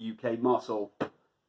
UK Muscle,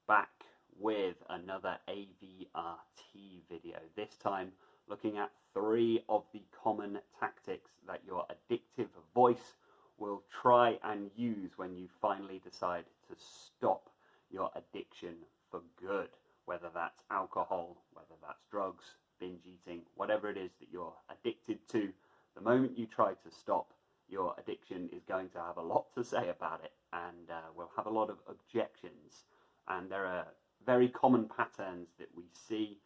back with another AVRT video, this time looking at 3 of the common tactics that your addictive voice will try and use when you finally decide to stop your addiction for good, whether that's alcohol, whether that's drugs, binge eating, whatever it is that you're addicted to. The moment you try to stop, your addiction is going to have a lot to say about it, and will have a lot of objections. And there are very common patterns that we see,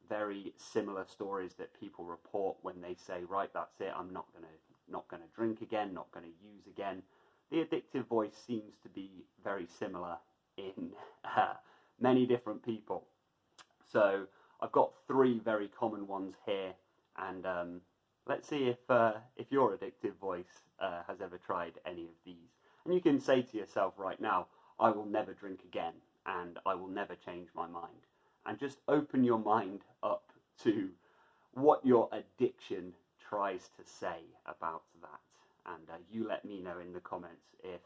very similar stories that people report when they say, right, that's it, I'm not gonna drink again, not gonna use again. The addictive voice seems to be very similar in many different people. So I've got 3 very common ones here, and let's see if your addictive voice has ever tried any of these. And you can say to yourself right now, I will never drink again, and I will never change my mind. And just open your mind up to what your addiction tries to say about that. And you let me know in the comments if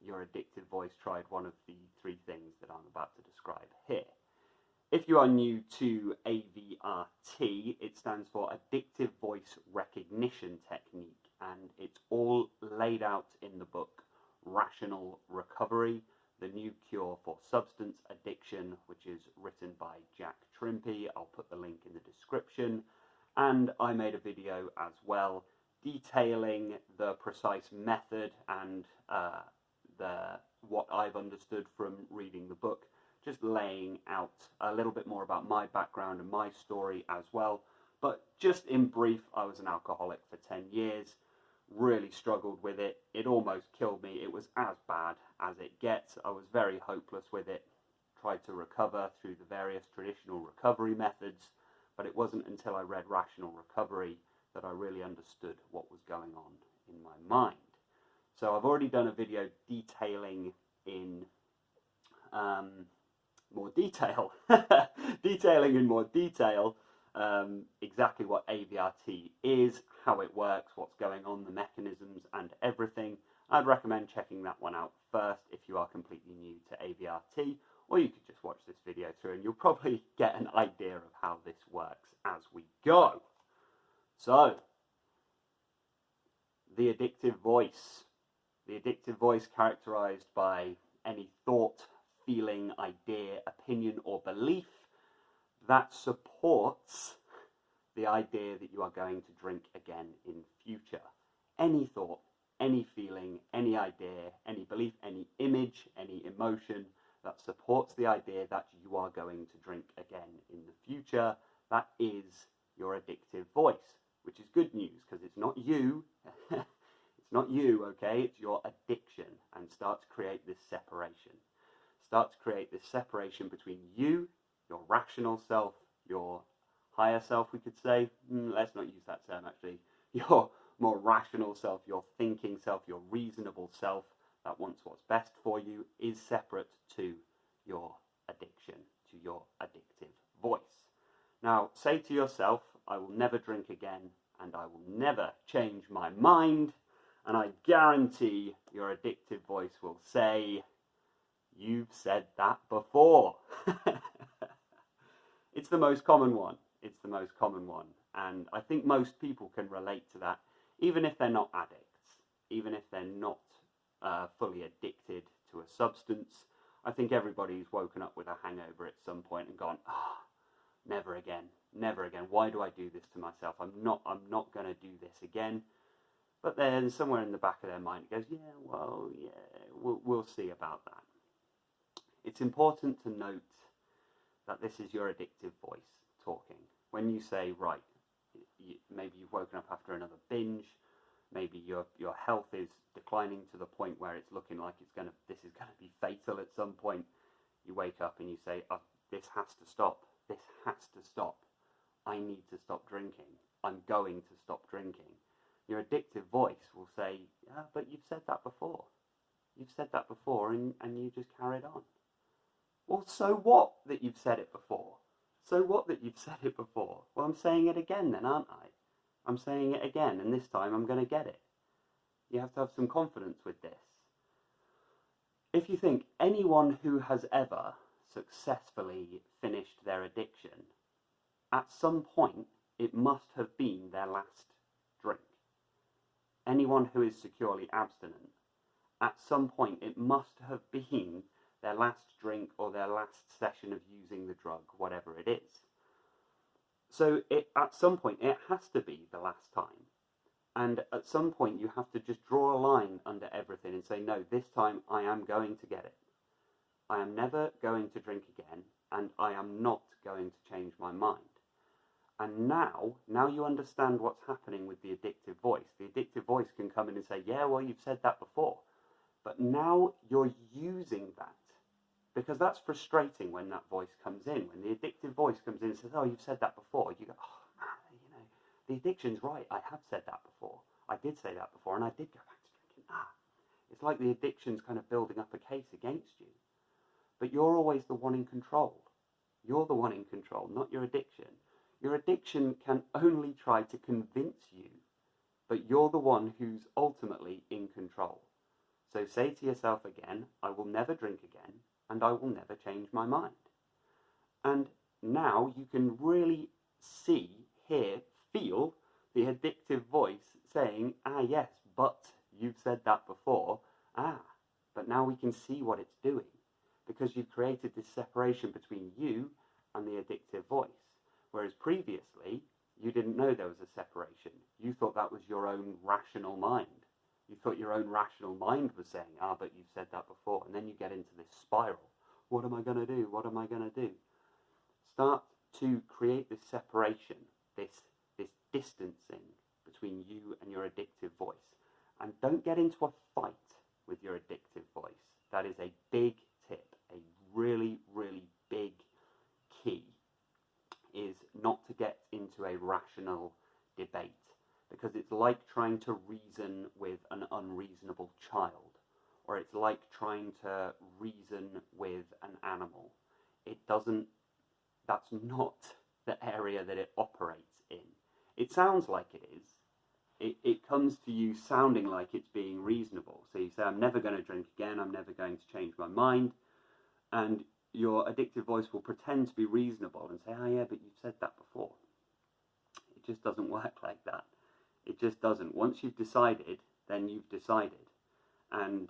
your addictive voice tried one of the 3 things that I'm about to describe here. If you are new to AVRT, it stands for Addictive Voice Recognition Technique, and it's all laid out in the book Rational Recovery, The New Cure for Substance Addiction, which is written by Jack Trimpey. I'll put the link in the description. And I made a video as well detailing the precise method and what I've understood from reading the book, just laying out a little bit more about my background and my story as well. But just in brief, I was an alcoholic for 10 years, really struggled with it. It almost killed me. It was as bad as it gets. I was very hopeless with it, tried to recover through the various traditional recovery methods, but it wasn't until I read Rational Recovery that I really understood what was going on in my mind. So I've already done a video detailing in more detail, exactly what AVRT is, how it works, what's going on, the mechanisms and everything. I'd recommend checking that one out first if you are completely new to AVRT, or you could just watch this video through and you'll probably get an idea of how this works as we go. So, the addictive voice. The addictive voice characterized by any thought, feeling, idea, opinion or belief that supports the idea that you are going to drink again in future. Any thought, any feeling, any idea, any belief, any image, any emotion that supports the idea that you are going to drink again in the future, that is your addictive voice, which is good news because it's not you. It's not you, okay? It's your addiction, and start to create this separation. Start to create this separation between you, your rational self, your higher self, we could say. Let's not use that term, actually. Your more rational self, your thinking self, your reasonable self that wants what's best for you is separate to your addiction, to your addictive voice. Now, say to yourself, I will never drink again, and I will never change my mind. And I guarantee your addictive voice will say, you've said that before. It's the most common one. It's the most common one. And I think most people can relate to that, even if they're not addicts, even if they're not fully addicted to a substance. I think everybody's woken up with a hangover at some point and gone, never again, never again. Why do I do this to myself? I'm not going to do this again. But then somewhere in the back of their mind it goes, we'll see about that. It's important to note that this is your addictive voice talking. When you say, right, maybe you've woken up after another binge, maybe your health is declining to the point where it's looking like this is going to be fatal at some point. You wake up and you say, this has to stop. This has to stop. I need to stop drinking. I'm going to stop drinking. Your addictive voice will say, yeah, but you've said that before. You've said that before and you just carried on. Well, so what that you've said it before? So what that you've said it before? Well, I'm saying it again then, aren't I? I'm saying it again, and this time I'm going to get it. You have to have some confidence with this. if you think anyone who has ever successfully finished their addiction, at some point it must have been their last drink. Anyone who is securely abstinent, at some point it must have been their last drink or their last session of using the drug, whatever it is. So at some point it has to be the last time. And at some point you have to just draw a line under everything and say, no, this time I am going to get it. I am never going to drink again, and I am not going to change my mind. And now you understand what's happening with the addictive voice. The addictive voice can come in and say, yeah, well, you've said that before. But now you're using that. Because that's frustrating when that voice comes in. When the addictive voice comes in and says, oh, you've said that before. You go, oh, man, you know, the addiction's right. I have said that before. I did say that before, and I did go back to drinking. It's like the addiction's kind of building up a case against you. But you're always the one in control. You're the one in control, not your addiction. Your addiction can only try to convince you, but you're the one who's ultimately in control. So say to yourself again, I will never drink again, and I will never change my mind. And now you can really see, hear, feel the addictive voice saying, yes, but you've said that before. But now we can see what it's doing, because you've created this separation between you and the addictive voice. Whereas previously, you didn't know there was a separation. You thought that was your own rational mind. You thought your own rational mind was saying, but you've said that before. And then you get into this spiral. What am I going to do? What am I going to do? Start to create this separation, this distancing between you and your addictive voice. And don't get into a fight with your addictive voice. That is a big tip, a really, really big key, is not to get into a rational debate, because it's like trying to reason with an unreasonable child, or it's like trying to reason with an animal. That's not the area that it operates in. It sounds like it is. It comes to you sounding like it's being reasonable. So you say, I'm never going to drink again, I'm never going to change my mind, and your addictive voice will pretend to be reasonable and say, yeah, but you've said that before. It just doesn't work like that. It just doesn't. Once you've decided, then you've decided. And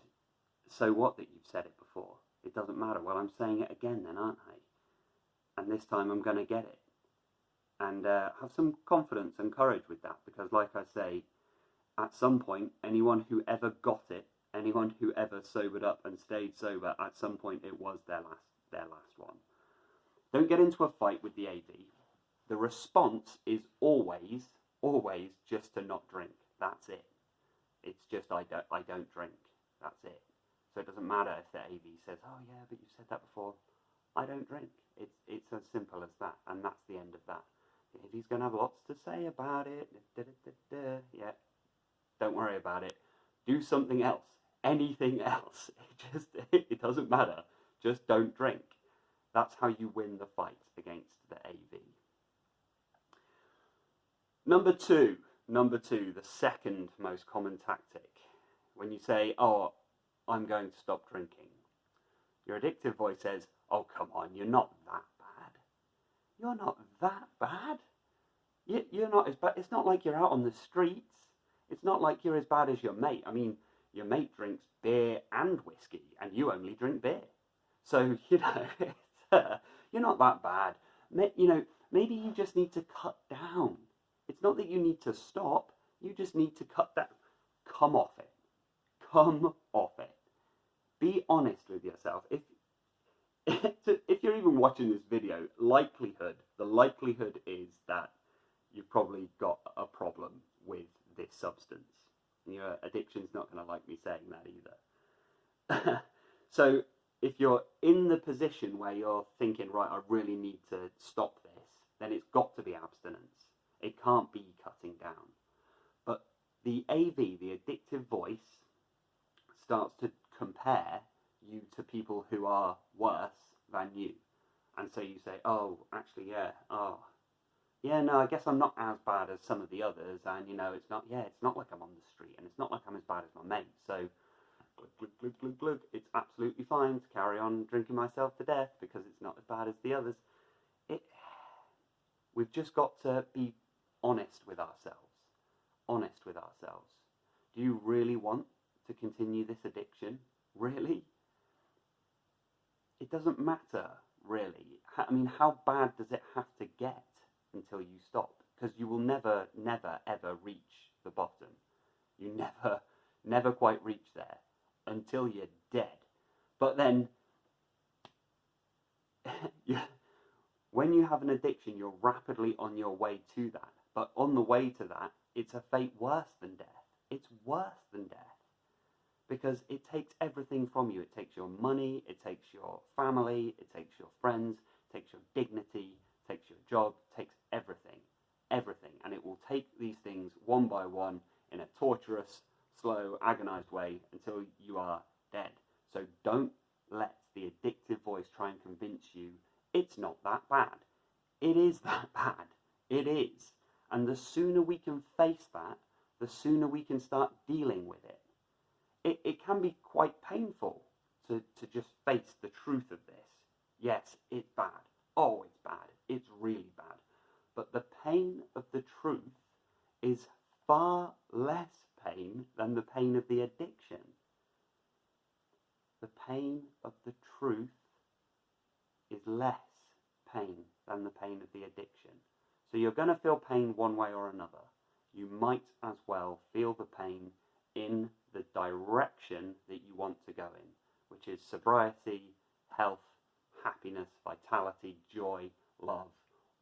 so what that you've said it before? It doesn't matter. Well, I'm saying it again then, aren't I? And this time I'm going to get it. And have some confidence and courage with that, because like I say, at some point, anyone who ever got it, anyone who ever sobered up and stayed sober, at some point it was their last one. Don't get into a fight with the AV. The response is always just to not drink. That's it. It's just I don't drink. That's it. So it doesn't matter if the AV says, oh yeah, but you said that before. I don't drink. It's as simple as that, and that's the end of that. The AV's going to have lots to say about it. Yeah, don't worry about it. Do something else. Anything else. It doesn't matter. Just don't drink. That's how you win the fight against the AV. Number two, the second most common tactic. When you say, oh, I'm going to stop drinking, your addictive voice says, oh, come on, you're not that bad. You're not that bad. You're not as bad. It's not like you're out on the streets. It's not like you're as bad as your mate. I mean, your mate drinks beer and whiskey, and you only drink beer. So, you're not that bad. Maybe you just need to cut down. It's not that you need to stop. You just need to cut down. Come off it. Come off it. Be honest with yourself. If you're even watching this video, the likelihood is that you've probably got a problem with this substance. And your addiction's not going to like me saying that either. So if you're in the position where you're thinking, right, I really need to stop this, then it's got to be abstinence. It can't be cutting down. But the AV, the addictive voice, starts to compare you to people who are worse than you. And so you say, oh, actually, no, I guess I'm not as bad as some of the others. And, it's not like I'm on the street, and it's not like I'm as bad as my mate. So glug, glug, glug, glug, glug. It's absolutely fine to carry on drinking myself to death because it's not as bad as the others. We've just got to be honest with ourselves. Honest with ourselves. Do you really want to continue this addiction? Really? It doesn't matter, really. I mean, how bad does it have to get until you stop? Because you will never, never, ever reach the bottom. You never quite reach there until you're dead. But then, when you have an addiction, you're rapidly on your way to that. But on the way to that, it's a fate worse than death. It's worse than death. Because it takes everything from you. It takes your money, it takes your family, it takes your friends, it takes your dignity, it takes your job, it takes everything. Everything. And it will take these things one by one in a torturous, slow, agonized way until you are dead. So don't let the addictive voice try and convince you it's not that bad. It is that bad. It is. And the sooner we can face that, the sooner we can start dealing with it. It can be quite painful to just face the truth of this. Yes, it's bad. Oh, it's bad. It's really bad. But the pain of the truth is far less pain than the pain of the addiction. The pain of the truth is less pain than the pain of the addiction. So you're going to feel pain one way or another. You might as well feel the pain in the direction that you want to go in, which is sobriety, health, happiness, vitality, joy, love,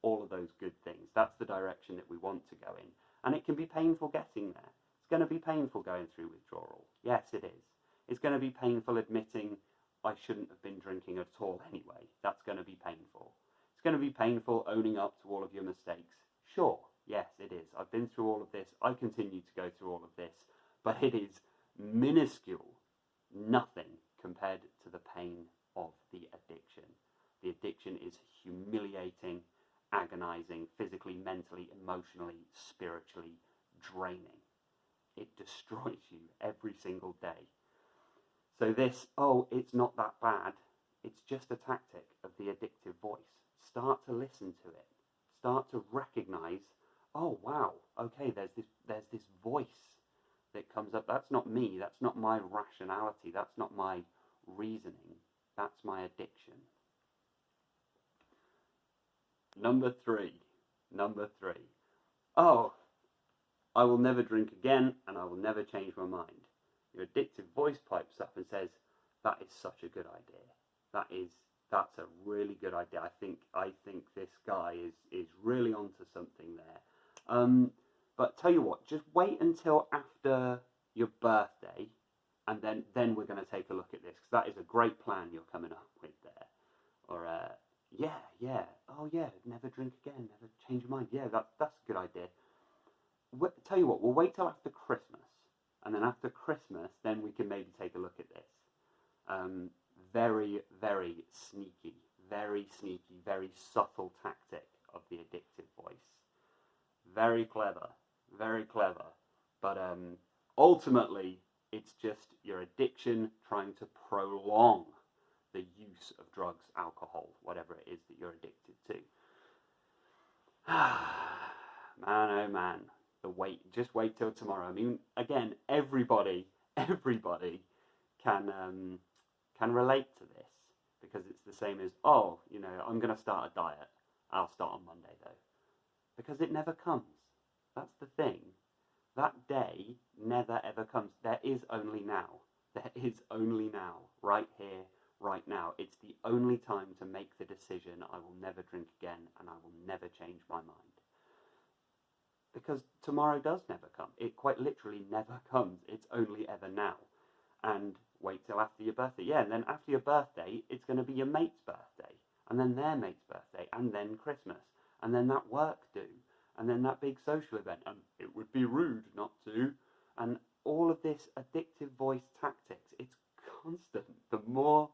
all of those good things. That's the direction that we want to go in. And it can be painful getting there. It's going to be painful going through withdrawal. Yes, it is. It's going to be painful admitting I shouldn't have been drinking at all anyway. That's going to be painful. It's going to be painful owning up to all of your mistakes. Sure, yes, it is. I've been through all of this. I continue to go through all of this. But it is minuscule, nothing compared to the pain of the addiction. The addiction is humiliating, agonizing, physically, mentally, emotionally, spiritually draining. It destroys you every single day. So this, oh, it's not that bad, it's just a tactic of the addictive voice. Start to listen to it. Start to recognize, oh wow, okay, there's this voice that comes up. That's not me, that's not my rationality, that's not my reasoning, that's my addiction. Number three. Oh, I will never drink again and I will never change my mind. Your addictive voice pipes up and says, that is such a good idea. That's a really good idea. I think this guy is really onto something there. But tell you what, just wait until after your birthday, and then we're going to take a look at this, because that is a great plan you're coming up with there. Or yeah, oh yeah, never drink again, never change your mind. Yeah, that's a good idea. Tell you what, we'll wait till after Christmas, and then after Christmas, then we can maybe take a look at this. Very, very sneaky, very subtle tactic of the addictive voice. Very clever, but ultimately, it's just your addiction trying to prolong the use of drugs, alcohol, whatever it is that you're addicted to. Man, oh man, just wait till tomorrow. I mean, again, everybody can relate to this, because it's the same as, oh, I'm going to start a diet. I'll start on Monday though, because it never comes. That's the thing. That day never ever comes. There is only now. Right here, right now. It's the only time to make the decision, I will never drink again and I will never change my mind. Because tomorrow does never come. It quite literally never comes. It's only ever now. And wait till after your birthday. Yeah, and then after your birthday, it's going to be your mate's birthday, and then their mate's birthday, and then Christmas, and then that work do, and then that big social event, and it would be rude not to, and all of this addictive voice tactics. It's constant. The more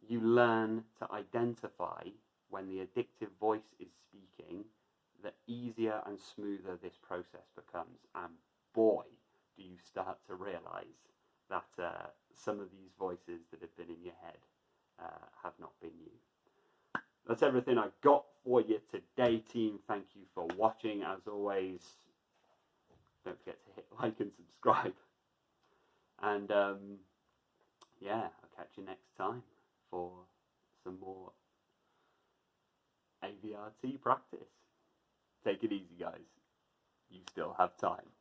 you learn to identify when the addictive voice is speaking, the easier and smoother this process becomes. And boy, do you start to realize that some of these voices that have been in your head have not been you. That's everything I've got for you today, team. Thank you for watching. As always, don't forget to hit like and subscribe. And yeah, I'll catch you next time for some more AVRT practice. Take it easy, guys. You still have time.